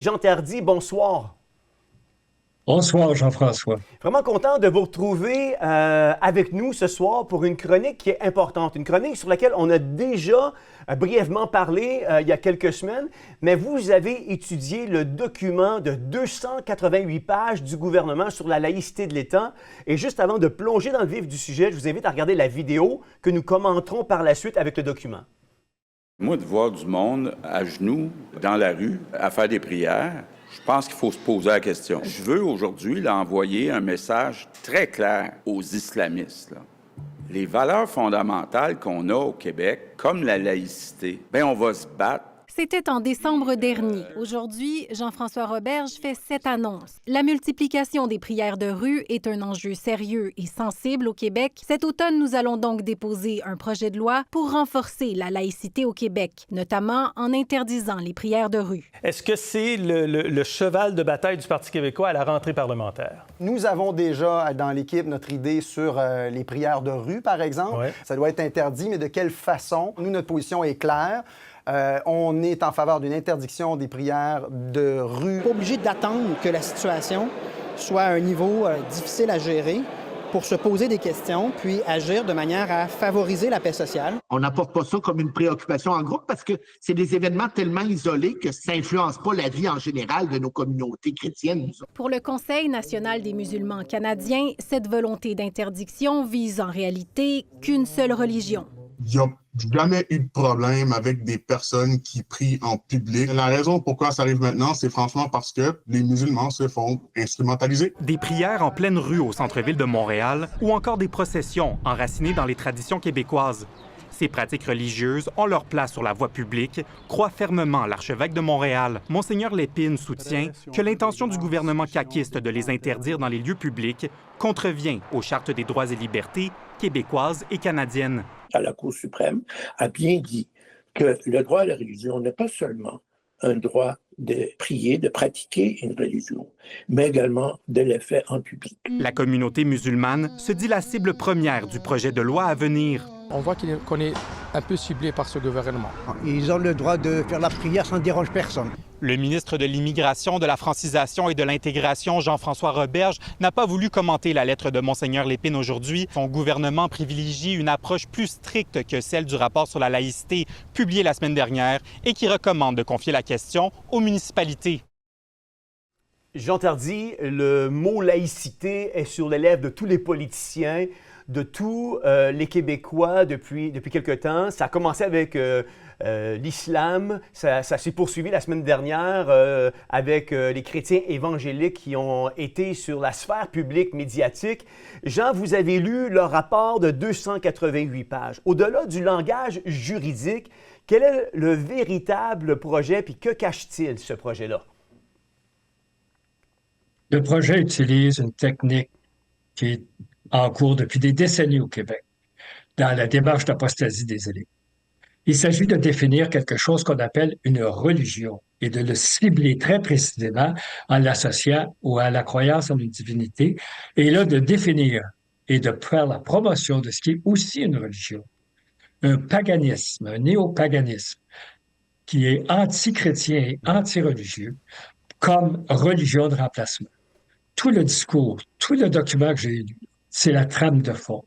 Jean Tardy, bonsoir. Bonsoir, Jean-François. Vraiment content de vous retrouver avec nous ce soir pour une chronique qui est importante. Une chronique sur laquelle on a déjà brièvement parlé il y a quelques semaines, mais vous avez étudié le document de 288 pages du gouvernement sur la laïcité de l'État. Et juste avant de plonger dans le vif du sujet, je vous invite à regarder la vidéo que nous commenterons par la suite avec le document. Moi, de voir du monde à genoux, dans la rue, à faire des prières, je pense qu'il faut se poser la question. Je veux aujourd'hui envoyer un message très clair aux islamistes. Les valeurs fondamentales qu'on a au Québec, comme la laïcité, bien, on va se battre. C'était en décembre dernier. Aujourd'hui, Jean-François Roberge fait cette annonce. La multiplication des prières de rue est un enjeu sérieux et sensible au Québec. Cet automne, nous allons donc déposer un projet de loi pour renforcer la laïcité au Québec, notamment en interdisant les prières de rue. Est-ce que c'est le cheval de bataille du Parti québécois à la rentrée parlementaire? Nous avons déjà dans l'équipe notre idée sur les prières de rue, par exemple. Ouais. Ça doit être interdit, mais de quelle façon? Nous, notre position est claire. On est en faveur d'une interdiction des prières de rue. Pas obligé d'attendre que la situation soit à un niveau difficile à gérer pour se poser des questions, puis agir de manière à favoriser la paix sociale. On n'apporte pas ça comme une préoccupation en groupe parce que c'est des événements tellement isolés que ça n'influence pas la vie en général de nos communautés chrétiennes. Pour le Conseil national des musulmans canadiens, cette volonté d'interdiction vise en réalité qu'une seule religion. Il n'y a jamais eu de problème avec des personnes qui prient en public. La raison pourquoi ça arrive maintenant, c'est franchement parce que les musulmans se font instrumentaliser. Des prières en pleine rue au centre-ville de Montréal ou encore des processions enracinées dans les traditions québécoises. Ces pratiques religieuses ont leur place sur la voie publique, croit fermement l'archevêque de Montréal. Monseigneur Lépine soutient que l'intention du gouvernement caquiste de les interdire dans les lieux publics contrevient aux chartes des droits et libertés québécoises et canadiennes. La Cour suprême a bien dit que le droit à la religion n'est pas seulement un droit de prier, de pratiquer une religion, mais également de le faire en public. La communauté musulmane se dit la cible première du projet de loi à venir. On voit qu'on est un peu ciblé par ce gouvernement. Ils ont le droit de faire la prière, ça ne dérange personne. Le ministre de l'Immigration, de la Francisation et de l'Intégration, Jean-François Roberge, n'a pas voulu commenter la lettre de Monseigneur Lépine aujourd'hui. Son gouvernement privilégie une approche plus stricte que celle du rapport sur la laïcité publié la semaine dernière et qui recommande de confier la question aux municipalités. Jean Tardy, le mot laïcité est sur les lèvres de tous les politiciens, de tous les Québécois depuis quelque temps. Ça a commencé avec l'islam, ça s'est poursuivi la semaine dernière avec les chrétiens évangéliques qui ont été sur la sphère publique médiatique. Jean, vous avez lu le rapport de 288 pages. Au-delà du langage juridique, quel est le véritable projet puis que cache-t-il, ce projet-là? Le projet utilise une technique qui est en cours depuis des décennies au Québec, dans la démarche d'apostasie des élites. Il s'agit de définir quelque chose qu'on appelle une religion et de le cibler très précisément en l'associant ou à la croyance en une divinité, et là de définir et de faire la promotion de ce qui est aussi une religion. Un paganisme, un néopaganisme qui est anti-chrétien et anti-religieux comme religion de remplacement. Tout le discours, tout le document que j'ai lu, c'est la trame de fond.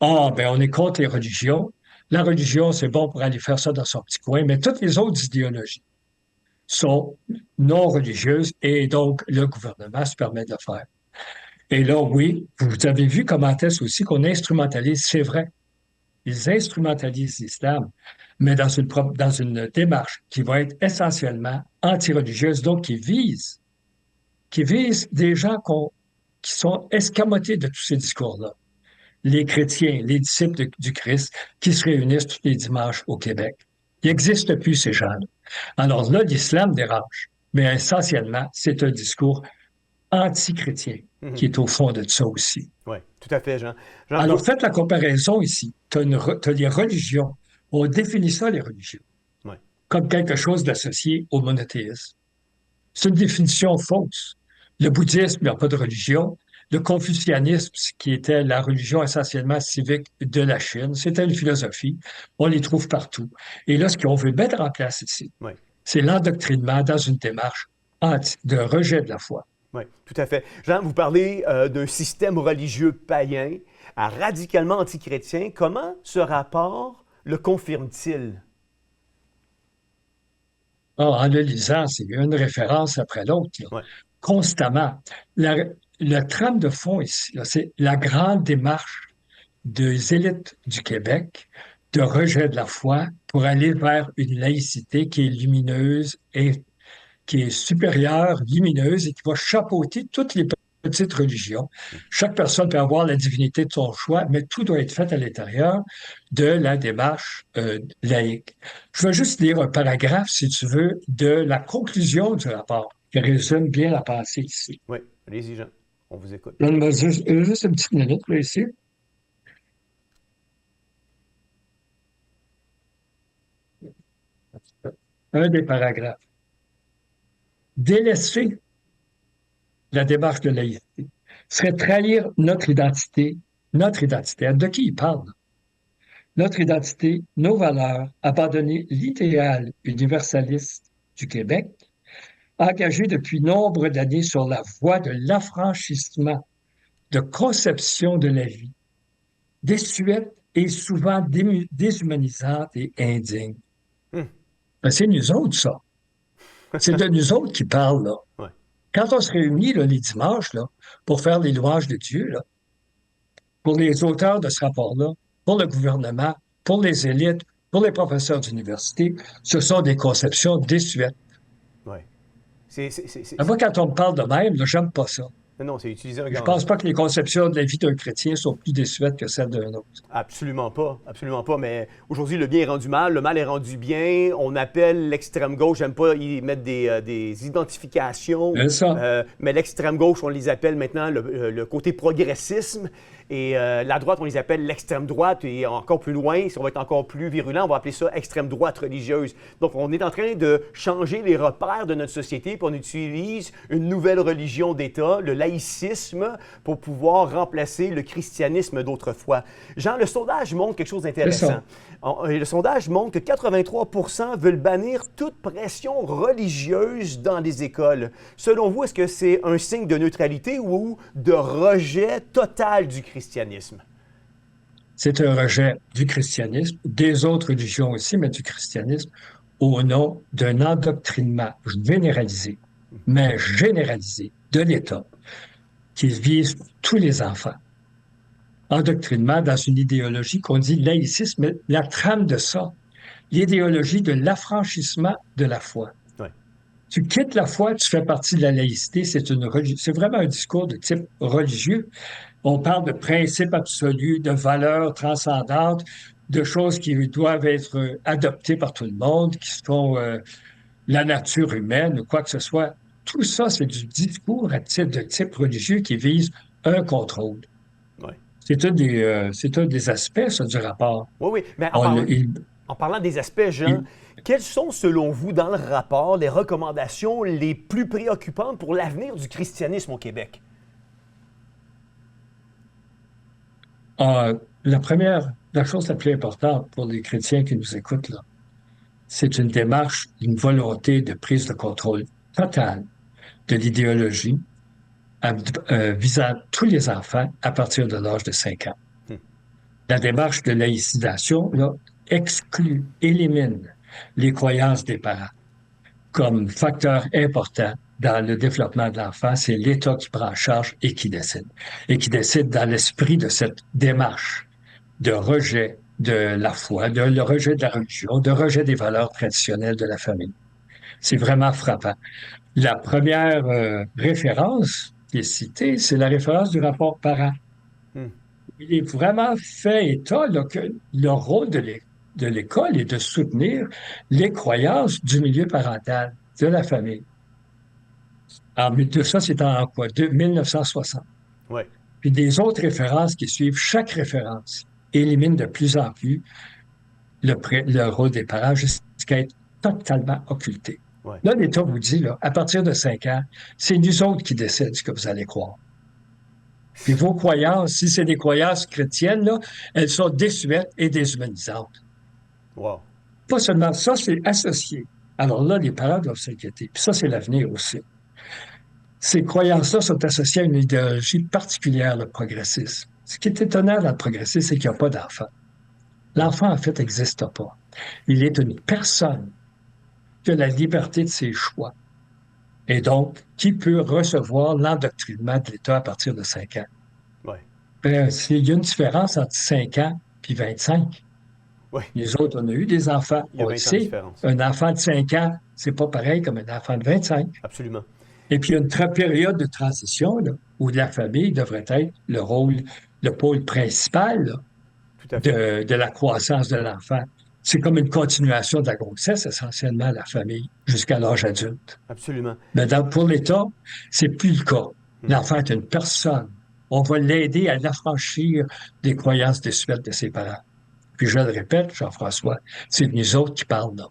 On est contre les religions. La religion, c'est bon pour aller faire ça dans son petit coin, mais toutes les autres idéologies sont non religieuses et donc le gouvernement se permet de le faire. Et là, oui, vous avez vu comment est-ce aussi qu'on instrumentalise, c'est vrai. Ils instrumentalisent l'islam, mais dans une démarche qui va être essentiellement anti-religieuse, donc qui vise des gens qui sont escamotés de tous ces discours-là. Les chrétiens, les disciples du Christ, qui se réunissent tous les dimanches au Québec. Il n'existe plus ces gens-là. Alors là, l'islam dérange, mais essentiellement, c'est un discours anti-chrétien qui est au fond de ça aussi. Oui, tout à fait, Jean. Alors, faites la comparaison ici. Tu as les religions. On définit ça, les religions, comme quelque chose d'associé au monothéisme. C'est une définition fausse. Le bouddhisme, il n'y a pas de religion. Le confucianisme, qui était la religion essentiellement civique de la Chine, c'était une philosophie. On les trouve partout. Et là, ce qu'on veut mettre en place ici, c'est l'endoctrinement dans une démarche de rejet de la foi. Oui, tout à fait. Jean, vous parlez d'un système religieux païen radicalement antichrétien. Comment ce rapport le confirme-t-il? En le lisant, c'est une référence après l'autre, constamment. Le trame de fond ici, là, c'est la grande démarche des élites du Québec de rejet de la foi pour aller vers une laïcité qui est lumineuse et qui est supérieure, lumineuse et qui va chapeauter toutes les petites religions. Chaque personne peut avoir la divinité de son choix, mais tout doit être fait à l'intérieur de la démarche laïque. Je vais juste lire un paragraphe, si tu veux, de la conclusion du rapport, qui résume bien la pensée ici. Oui, allez-y, Jean. On vous écoute. Donne-moi juste une petite minute, là, ici. Un des paragraphes. Délaisser la démarche de laïcité serait trahir notre identité. Notre identité. De qui il parle? Notre identité, nos valeurs, abandonner l'idéal universaliste du Québec, engagé depuis nombre d'années sur la voie de l'affranchissement, de conception de la vie, désuète et souvent déshumanisante et indigne. Ben, c'est nous autres, ça. C'est de nous autres qui parlent, là. Ouais. Quand on se réunit là, les dimanches là, pour faire les louanges de Dieu, là, pour les auteurs de ce rapport-là, pour le gouvernement, pour les élites, pour les professeurs d'université, ce sont des conceptions désuètes. Oui. Moi, quand on me parle de même, là, j'aime pas ça. Non, c'est utiliser un Je pense pas que les conceptions de la vie d'un chrétien sont plus désuètes que celles d'un autre. Absolument pas, absolument pas. Mais aujourd'hui, le bien est rendu mal, le mal est rendu bien. On appelle l'extrême gauche, j'aime pas y mettre des identifications. Mais l'extrême gauche, on les appelle maintenant le côté progressisme. Et la droite, on les appelle l'extrême droite. Et encore plus loin, si on va être encore plus virulent, on va appeler ça extrême droite religieuse. Donc, on est en train de changer les repères de notre société, puis on utilise une nouvelle religion d'État, le laïcisme, pour pouvoir remplacer le christianisme d'autrefois. Jean, le sondage montre quelque chose d'intéressant. Le sondage montre que 83 % veulent bannir toute pression religieuse dans les écoles. Selon vous, est-ce que c'est un signe de neutralité ou de rejet total du christianisme? C'est un rejet du christianisme, des autres religions aussi, mais du christianisme, au nom d'un endoctrinement généralisé, mais généralisé de l'État, qui vise tous les enfants. Endoctrinement dans une idéologie qu'on dit laïcisme, mais la trame de ça, l'idéologie de l'affranchissement de la foi. Ouais. Tu quittes la foi, tu fais partie de la laïcité, c'est vraiment un discours de type religieux. On parle de principes absolus, de valeurs transcendantes, de choses qui doivent être adoptées par tout le monde, qui sont la nature humaine ou quoi que ce soit. Tout ça, c'est du discours de type religieux qui vise un contrôle. Ouais. C'est un des aspects, ça, du rapport. Oui, mais en parlant des aspects, Jean, quelles sont, selon vous, dans le rapport, les recommandations les plus préoccupantes pour l'avenir du christianisme au Québec? La chose la plus importante pour les chrétiens qui nous écoutent, là, c'est une démarche, une volonté de prise de contrôle totale de l'idéologie visant tous les enfants à partir de l'âge de 5 ans. La démarche de laïcisation là, exclut, élimine les croyances des parents comme facteur important dans le développement de l'enfant. C'est l'État qui prend en charge et qui décide. Et qui décide dans l'esprit de cette démarche de rejet de la foi, de rejet de la religion, de rejet des valeurs traditionnelles de la famille. C'est vraiment frappant. La première référence qui est citée, c'est la référence du rapport parent. Il est vraiment fait état là, que le rôle de l'école est de soutenir les croyances du milieu parental, de la famille. Ça, c'est en quoi? 1960. Ouais. Puis des autres références qui suivent, chaque référence élimine de plus en plus le rôle des parents jusqu'à être totalement occulté. Ouais. Là, l'État vous dit, là, à partir de 5 ans, c'est nous autres qui décident ce que vous allez croire. Puis vos croyances, si c'est des croyances chrétiennes, là, elles sont désuètes et déshumanisantes. Wow. Pas seulement ça, c'est associé. Alors là, les parents doivent s'inquiéter. Puis ça, c'est l'avenir aussi. Ces croyances-là sont associées à une idéologie particulière, le progressisme. Ce qui est étonnant dans le progressisme, c'est qu'il n'y a pas d'enfant. L'enfant, en fait, n'existe pas. Il est une personne qui a la liberté de ses choix et donc qui peut recevoir l'endoctrinement de l'État à partir de 5 ans. Ouais. Il y a une différence entre 5 ans et 25. Ouais. Les autres, on a eu des enfants. Il y a On 20 le ans de sait. différence. Un enfant de 5 ans, c'est pas pareil comme un enfant de 25. Absolument. Et puis, il y a une période de transition là, où la famille devrait être le pôle principal là, Tout à fait. de la croissance de l'enfant. C'est comme une continuation de la grossesse, essentiellement, la famille, jusqu'à l'âge adulte. Absolument. Mais pour l'État, c'est plus le cas. L'enfant est une personne. On va l'aider à l'affranchir des croyances désuètes de ses parents. Puis je le répète, Jean-François, c'est nous autres qui parlent là.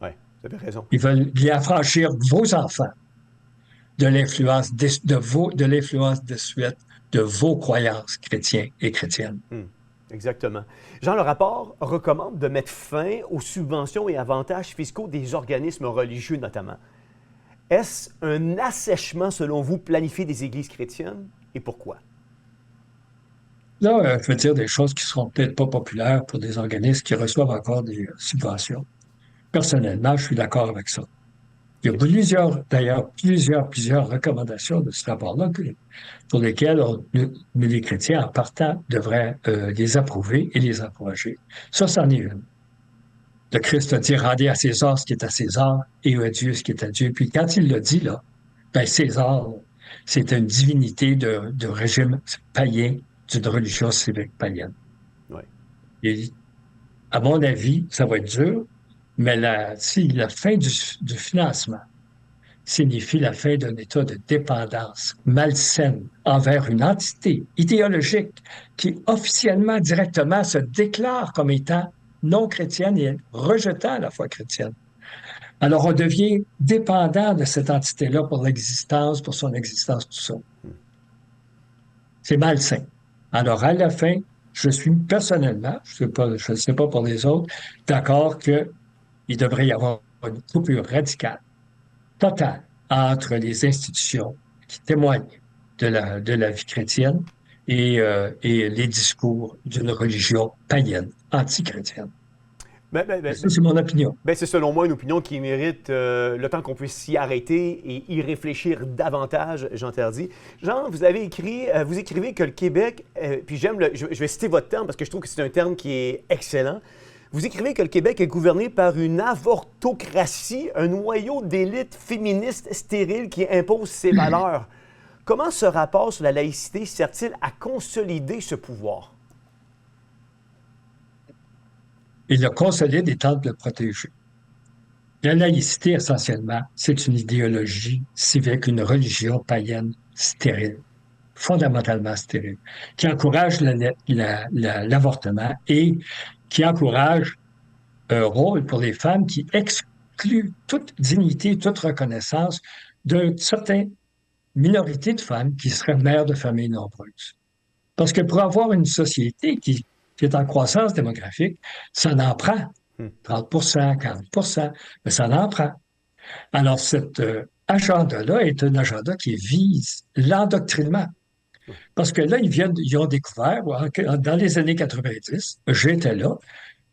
Oui, vous avez raison. Ils veulent y affranchir vos enfants de l'influence de l'influence désuète de vos croyances chrétiennes et chrétiennes. Exactement. Jean, le rapport recommande de mettre fin aux subventions et avantages fiscaux des organismes religieux notamment. Est-ce un assèchement, selon vous, planifié des églises chrétiennes et pourquoi? Là, je veux dire des choses qui ne seront peut-être pas populaires pour des organismes qui reçoivent encore des subventions. Personnellement, je suis d'accord avec ça. Il y a plusieurs recommandations de ce rapport-là pour lesquelles les chrétiens, en partant, devraient les approuver et les encourager. Ça, c'en est une. Le Christ a dit « Rendez à César ce qui est à César et à Dieu ce qui est à Dieu ». Puis quand il l'a dit, là, ben César, c'est une divinité de régime païen, d'une religion civique païenne. Ouais. Et à mon avis, ça va être dur, mais la fin du financement signifie la fin d'un état de dépendance malsaine envers une entité idéologique qui officiellement, directement, se déclare comme étant non chrétienne et rejetant la foi chrétienne. Alors, on devient dépendant de cette entité-là pour son existence, tout ça. C'est malsain. Alors, à la fin, je suis personnellement, je ne sais pas pour les autres, d'accord qu'il devrait y avoir une coupure radicale, totale, entre les institutions qui témoignent de la vie chrétienne et les discours d'une religion païenne, anti-chrétienne. Ça, c'est mon opinion. C'est selon moi une opinion qui mérite le temps qu'on puisse s'y arrêter et y réfléchir davantage, Jean Tardy. Jean, vous écrivez que le Québec, puis je vais citer votre terme parce que je trouve que c'est un terme qui est excellent. Vous écrivez que le Québec est gouverné par une avortocratie, un noyau d'élite féministe stérile qui impose ses valeurs. Comment ce rapport sur la laïcité sert-il à consolider ce pouvoir? Il le consolide et tente de le protéger. La laïcité, essentiellement, c'est une idéologie civique, une religion païenne stérile, fondamentalement stérile, qui encourage l'avortement et qui encourage un rôle pour les femmes qui exclut toute dignité, toute reconnaissance d'une certaine minorité de femmes qui seraient mères de familles nombreuses. Parce que pour avoir une société qui est en croissance démographique, ça en prend 30 40 mais ça en prend. Alors, cet agenda-là est un agenda qui vise l'endoctrinement. Parce que là, ils ont découvert, dans les années 90, j'étais là,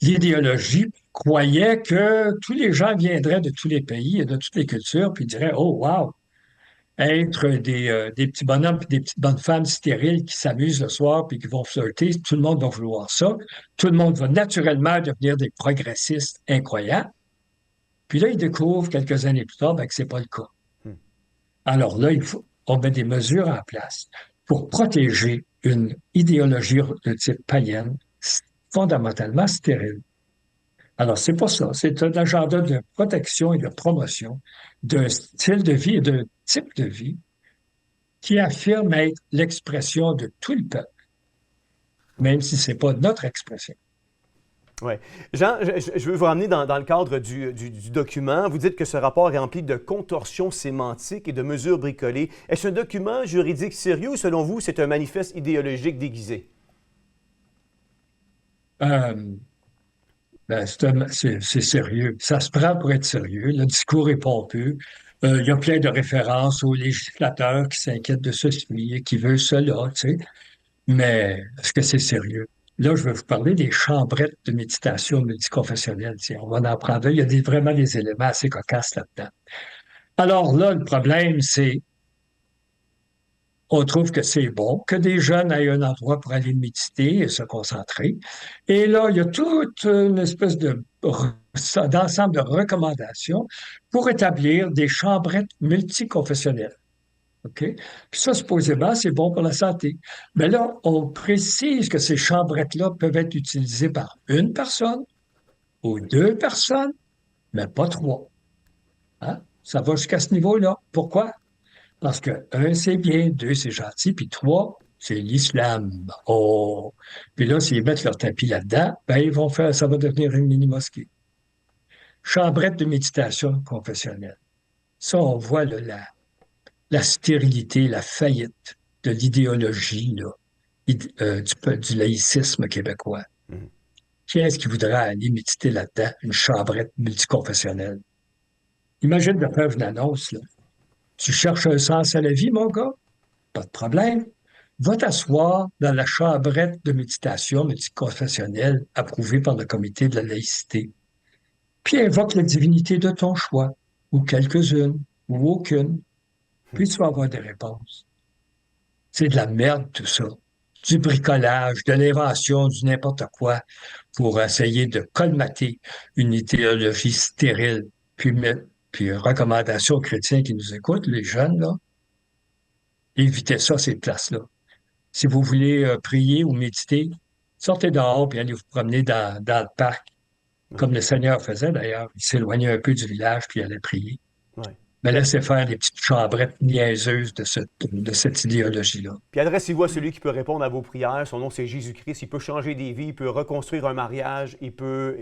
l'idéologie croyait que tous les gens viendraient de tous les pays et de toutes les cultures, puis diraient « Oh, wow! » Être des petits bonhommes et des petites bonnes femmes stériles qui s'amusent le soir puis qui vont flirter, tout le monde va vouloir ça. Tout le monde va naturellement devenir des progressistes incroyables. Puis là, ils découvrent quelques années plus tard que ce n'est pas le cas. Alors là, on met des mesures en place pour protéger une idéologie de type païenne fondamentalement stérile. Alors, c'est pas ça. C'est un agenda de protection et de promotion d'un style de vie et d'un type de vie qui affirme être l'expression de tout le peuple, même si ce n'est pas notre expression. Oui. Jean, je veux vous ramener dans le cadre du document. Vous dites que ce rapport est rempli de contorsions sémantiques et de mesures bricolées. Est-ce un document juridique sérieux ou, selon vous, c'est un manifeste idéologique déguisé? C'est sérieux. Ça se prend pour être sérieux. Le discours est pompeux. Il y a plein de références aux législateurs qui s'inquiètent de ceci et qui veulent cela, tu sais. Mais est-ce que c'est sérieux? Là, je vais vous parler des chambrettes de méditation multiconfessionnelle. Tiens, on va en prendre un. Il y a vraiment des éléments assez cocasses là-dedans. Alors là, le problème, c'est on trouve que c'est bon que des jeunes aient un endroit pour aller méditer et se concentrer. Et là, il y a toute une espèce d'ensemble de recommandations pour établir des chambrettes multiconfessionnelles. OK? Puis ça, supposément, c'est bon pour la santé. Mais là, on précise que ces chambrettes-là peuvent être utilisées par une personne ou deux personnes, mais pas trois. Hein? Ça va jusqu'à ce niveau-là. Pourquoi? Parce que un, c'est bien, deux, c'est gentil, puis trois, c'est l'islam. Oh! Puis là, s'ils mettent leur tapis là-dedans, ben, ils vont faire, ça va devenir une mini-mosquée. Chambrette de méditation confessionnelle. Ça, on voit là, la stérilité, la faillite de l'idéologie là, du laïcisme québécois. Qui est-ce qui voudrait aller méditer là-dedans, une chambrette multiconfessionnelle? Imagine de faire une annonce, là. Tu cherches un sens à la vie, mon gars? Pas de problème. Va t'asseoir dans la chambrette de méditation multiconfessionnelle approuvée par le comité de la laïcité. Puis invoque la divinité de ton choix, ou quelques-unes, ou aucune. Puis tu vas avoir des réponses. C'est de la merde, tout ça. Du bricolage, de l'invention, du n'importe quoi pour essayer de colmater une idéologie stérile. Puis recommandation aux chrétiens qui nous écoutent, les jeunes, là, évitez ça, ces places-là. Si vous voulez prier ou méditer, sortez dehors puis allez vous promener dans le parc, comme le Seigneur faisait d'ailleurs. Il s'éloignait un peu du village puis il allait prier. Ouais. Mais laissez faire les petites chambrettes niaiseuses de cette idéologie-là. Puis adressez-vous à celui qui peut répondre à vos prières. Son nom, c'est Jésus-Christ. Il peut changer des vies, il peut reconstruire un mariage, il peut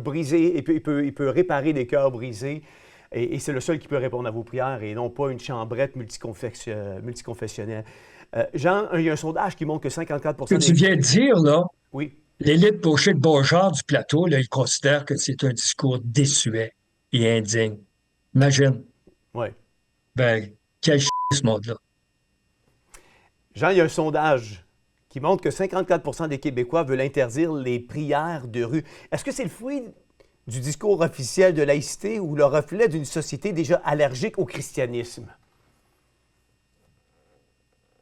briser, il peut réparer des cœurs brisés. Et c'est le seul qui peut répondre à vos prières et non pas une chambrette multiconfessionnelle. Jean, il y a un sondage qui montre que 54 Ce que tu viens de dire, là, oui. L'élite gaucher de Beaujard du plateau, là, ils considèrent que c'est un discours désuet et indigne. Imagine. Oui. Ben, quel ce monde-là. Jean, il y a un sondage qui montre que 54 des Québécois veulent interdire les prières de rue. Est-ce que c'est le fruit du discours officiel de laïcité ou le reflet d'une société déjà allergique au christianisme?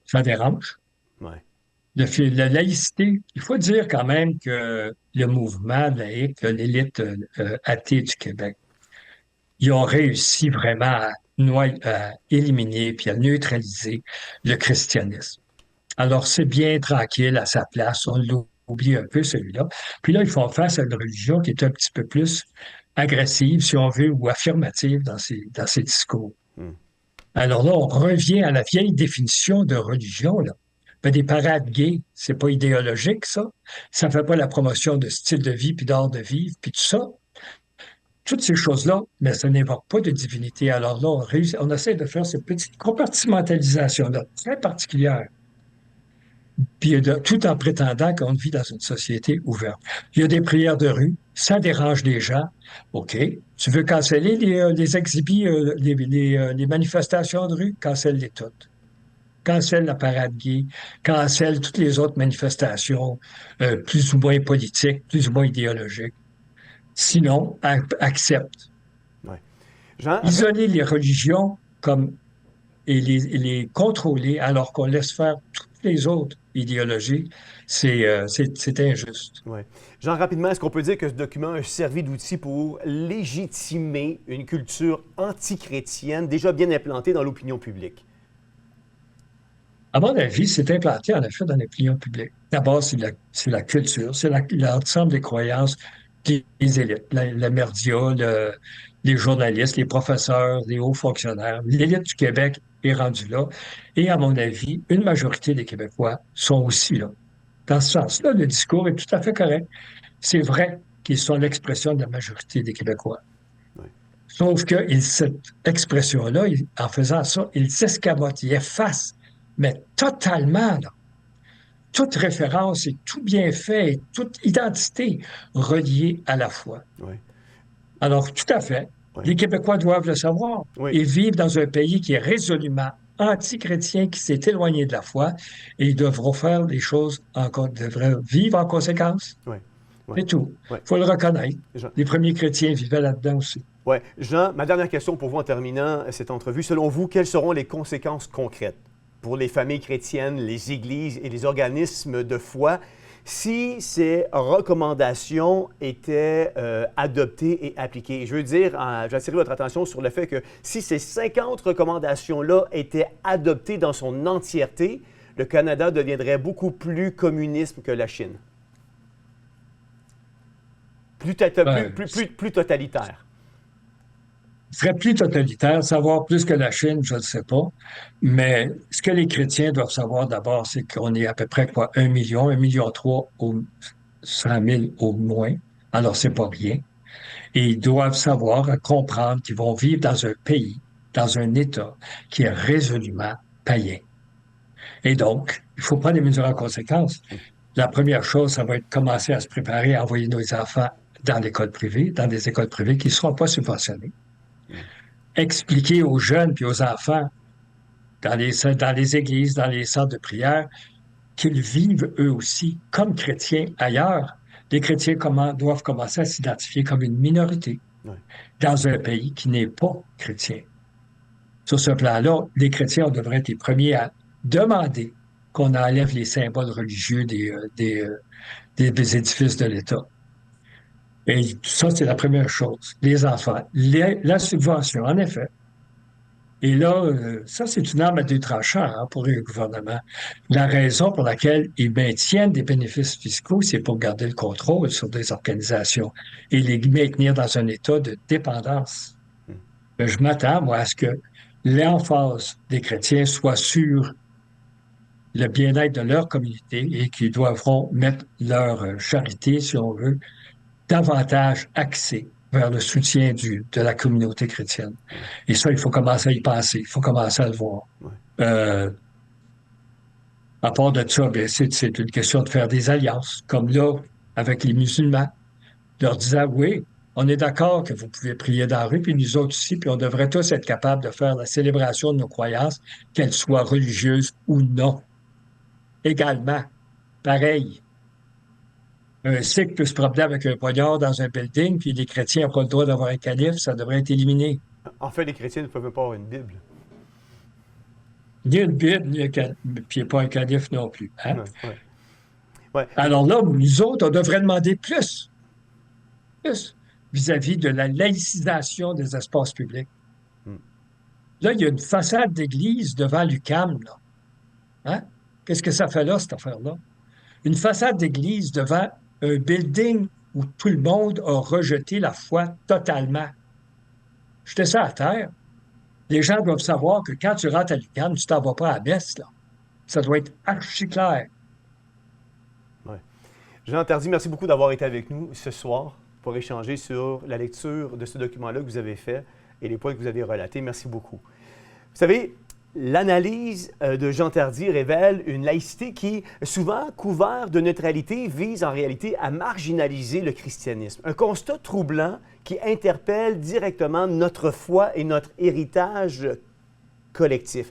Ça dérange. Oui. La laïcité, il faut dire quand même que le mouvement laïque, l'élite athée du Québec, ils ont réussi vraiment à éliminer puis à neutraliser le christianisme. Alors, c'est bien tranquille à sa place. On l'oublie un peu, celui-là. Puis là, ils font face à une religion qui est un petit peu plus agressive, si on veut, ou affirmative dans ses discours. Alors là, on revient à la vieille définition de religion, là. Ben, des parades gays, c'est pas idéologique, ça. Ça fait pas la promotion de style de vie, puis d'art de vivre, puis tout ça. Toutes ces choses-là, mais ça n'évoque pas de divinité. Alors là, on essaie de faire cette petite compartimentalisation-là, très particulière. Puis tout en prétendant qu'on vit dans une société ouverte. Il y a des prières de rue, ça dérange les gens. OK. Tu veux canceller les exhibits, les manifestations de rue? Cancelle-les toutes. Cancelle la parade gay, cancelle toutes les autres manifestations plus ou moins politiques, plus ou moins idéologiques. Sinon, accepte. Ouais. Isoler les religions et les contrôler alors qu'on laisse faire toutes les autres idéologies, c'est injuste. Ouais. Jean, rapidement, est-ce qu'on peut dire que ce document a servi d'outil pour légitimer une culture antichrétienne déjà bien implantée dans l'opinion publique? À mon avis, c'est implanté en effet dans l'opinion publique. D'abord, c'est la culture, c'est l'ensemble des croyances des élites, la merdia, les journalistes, les professeurs, les hauts fonctionnaires. L'élite du Québec est rendue là. Et à mon avis, une majorité des Québécois sont aussi là. Dans ce sens-là, le discours est tout à fait correct. C'est vrai qu'ils sont l'expression de la majorité des Québécois. Oui. Sauf que cette expression-là, en faisant ça, ils s'escamotent, ils effacent, mais totalement, là, toute référence et tout bienfait et toute identité reliée à la foi. Oui. Alors, tout à fait, Oui. Les Québécois doivent le savoir. Oui. Ils vivent dans un pays qui est résolument anti-chrétien, qui s'est éloigné de la foi, et ils devront faire les choses, devraient vivre en conséquence. Oui. Oui. C'est tout. Oui. Il faut le reconnaître. Jean. Les premiers chrétiens vivaient là-dedans aussi. Oui. Jean, ma dernière question pour vous en terminant cette entrevue. Selon vous, quelles seront les conséquences concrètes pour les familles chrétiennes, les églises et les organismes de foi si ces recommandations étaient adoptées et appliquées? Je veux dire, j'attire votre attention sur le fait que si ces 50 recommandations-là étaient adoptées dans son entièreté, le Canada deviendrait beaucoup plus communiste que la Chine. Plus totalitaire. Serait plus totalitaire, savoir plus que la Chine, je ne sais pas. Mais ce que les chrétiens doivent savoir d'abord, c'est qu'on est à peu près 1 million, 1,3 million ou 100 000 au moins. Alors, c'est pas rien. Et ils doivent savoir, comprendre qu'ils vont vivre dans un pays, dans un État qui est résolument païen. Et donc, il faut prendre des mesures en conséquence. La première chose, ça va être commencer à se préparer à envoyer nos enfants dans l'école privée, dans des écoles privées qui ne seront pas subventionnées. Expliquer aux jeunes puis aux enfants dans les églises, dans les centres de prière, qu'ils vivent eux aussi comme chrétiens ailleurs. Les chrétiens doivent commencer à s'identifier comme une minorité dans un pays qui n'est pas chrétien. Sur ce plan-là, les chrétiens devraient être les premiers à demander qu'on enlève les symboles religieux des édifices de l'État. Et ça, c'est la première chose. Les enfants. La subvention, en effet. Et là, ça, c'est une arme à deux tranchants pour le gouvernement. La raison pour laquelle ils maintiennent des bénéfices fiscaux, c'est pour garder le contrôle sur des organisations et les maintenir dans un état de dépendance. Mais je m'attends, moi, à ce que l'emphase des chrétiens soit sur le bien-être de leur communauté et qu'ils devront mettre leur charité, si on veut, davantage axée vers le soutien de la communauté chrétienne. Et ça, il faut commencer à y penser, il faut commencer à le voir. À part de ça, bien, c'est une question de faire des alliances, comme là, avec les musulmans, leur disant, oui, on est d'accord que vous pouvez prier dans la rue, puis nous autres aussi, puis on devrait tous être capables de faire la célébration de nos croyances, qu'elles soient religieuses ou non. Également, pareil. Un sikh peut se promener avec un poignard dans un building, puis les chrétiens n'ont pas le droit d'avoir un canif, ça devrait être éliminé. En fait, les chrétiens ne peuvent même pas avoir une Bible. Ni une Bible, ni puis pas un canif non plus. Hein? Ouais. Alors là, nous autres, on devrait demander plus vis-à-vis de la laïcisation des espaces publics. Là, il y a une façade d'église devant l'UQAM, là. Hein? Qu'est-ce que ça fait là, cette affaire-là? Une façade d'église devant un building où tout le monde a rejeté la foi totalement. Jetez ça à terre. Les gens doivent savoir que quand tu rentres à l'UQAM, tu t'en vas pas à la messe, là. Ça doit être archi clair. Oui. Jean Tardy, merci beaucoup d'avoir été avec nous ce soir pour échanger sur la lecture de ce document-là que vous avez fait et les points que vous avez relatés. Merci beaucoup. Vous savez, l'analyse de Jean Tardy révèle une laïcité qui, souvent couvert de neutralité, vise en réalité à marginaliser le christianisme. Un constat troublant qui interpelle directement notre foi et notre héritage collectif.